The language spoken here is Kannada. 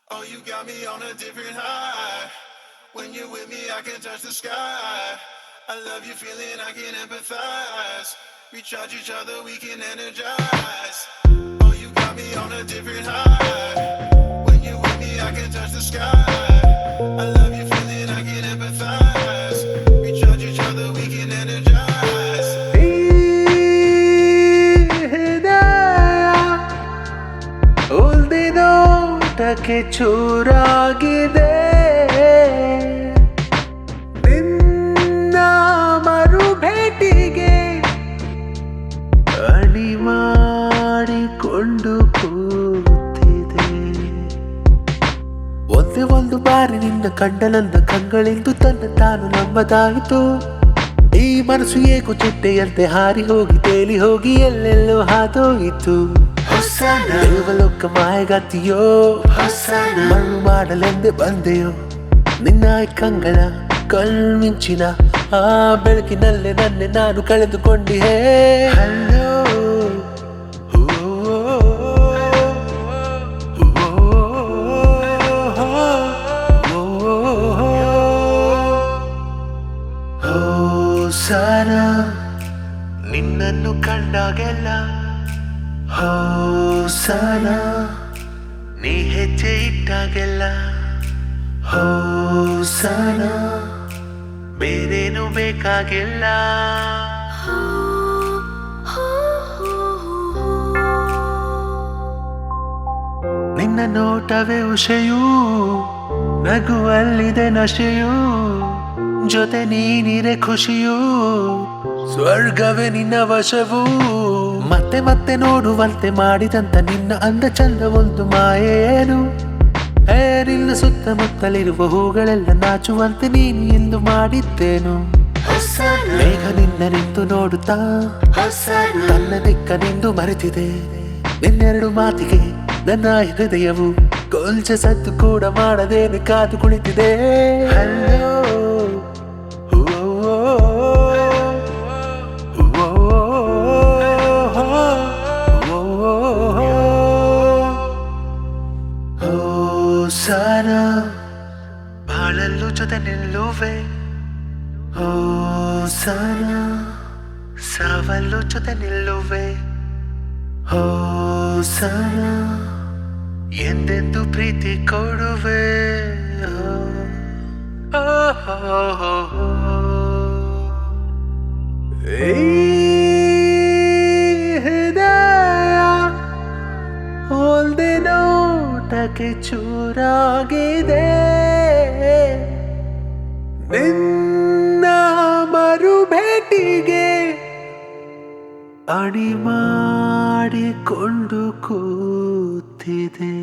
Oh, you got me on a different high. When you're with me, I can touch the sky. I love you feeling, I can empathize. We charge each other, we can energize. Oh, you got me on a different high. When you're with me, I can touch the sky. I love you feeling, I can empathize. We charge each other, we can energize. ಉಲ್ದಿನೋಟಕ್ಕೆ ಚೂರಾಗಿದೆ ನಿನ್ನ ಮರು ಭೇಟಿಗೆ ಅಣಿ ಮಾಡಿಕೊಂಡು ಕೂತಿದೆ. ಒಂದೇ ಒಂದು ಬಾರಿ ನಿನ್ನ ಕಂಡ ನನ್ನ ಕಂಗಳಿಂದು ತನ್ನ ತಾನು ನಮ್ಮದಾಯಿತು. ಈ ಮನಸ್ಸು ಏಕೋ ಚಿಟ್ಟೆಯಂತೆ ಹಾರಿ ಹೋಗಿ ತೇಲಿ ಹೋಗಿ ಎಲ್ಲೆಲ್ಲೋ ಹಾದೋಯಿತು. ದೇವಲೋಕ ಮಾಯಗಾತಿಯೋ ಮಣ್ಣು ಮಾಡಲೆಂದೇ ಬಂದೆಯೋ ನಿನ್ನ ಕಂಗಳ ಕಣ್ಮಿಂಚಿನ ಆ ಬೆಳಕಿನಲ್ಲೇ ನನ್ನೆ ನಾನು ಕಳೆದುಕೊಂಡಿಹೇ. ಹಲೋ ಸಾರ ನಿನ್ನನ್ನು ಕಂಡಾಗೆಲ್ಲ ಹೋಸನ ನೀ ಹೆಜ್ಜೆ ಇಟ್ಟಾಗೆಲ್ಲ ಹೋಸನ ಬೇರೇನು ಬೇಕಾಗಿಲ್ಲ. ನಿನ್ನ ನೋಟವೇ ಉಷೆಯೂ ನಗುವಲ್ಲಿದೆ ನಶೆಯೂ ಜೊತೆ ನೀನಿರೆ ಖುಷಿಯೂ ಸ್ವರ್ಗವೇ ನಿನ್ನ ವಶವೂ. ಮತ್ತೆ ಮತ್ತೆ ನೋಡುವಂತೆ ಮಾಡಿದಂತ ನಿನ್ನ ಅಂದ ಚಂದ ಒಂದು ಮಾಯೇನು. ನಿನ್ನ ಸುತ್ತಮುತ್ತಲಿರುವ ಹೂಗಳೆಲ್ಲ ನಾಚುವಂತೆ ನೀನು ಎಂದು ಮಾಡಿದ್ದೇನು. ಮೇಘ ನಿನ್ನ ನಿಂತು ನೋಡುತ್ತಾ ತನ್ನ ದಿಕ್ಕ ನಿಂದು ಮರೆತಿದೆ. ನಿನ್ನೆರಡು ಮಾತಿಗೆ ನನ್ನ ಹೃದಯವು ಕೊಂಚ ಸದ್ದು ಕೂಡ ಮಾಡದೇನು ಕಾದು ಕುಳಿತಿದೆ. ಹಲೋ ಸಾರ ಬಾಳಲ್ಲೂ ಜೊತೆ ನಿಲ್ಲುವೆ ಸಾರ ಸಾವಲ್ಲೂ ಜೊತೆ ನಿಲ್ಲುವೆ ಸಾರ ಎಂದೆಂದು ಪ್ರೀತಿ ಕೊಡುವೆ. ಹೋಲ್ದೆ ನೋಟಕ್ಕೆ ಚೂರಾಗಿದೆ ನಿನ್ನ ಮರು ಭೇಟಿಗೆ ಅಣಿ ಮಾಡಿಕೊಂಡು ಕೂತಿದೆ.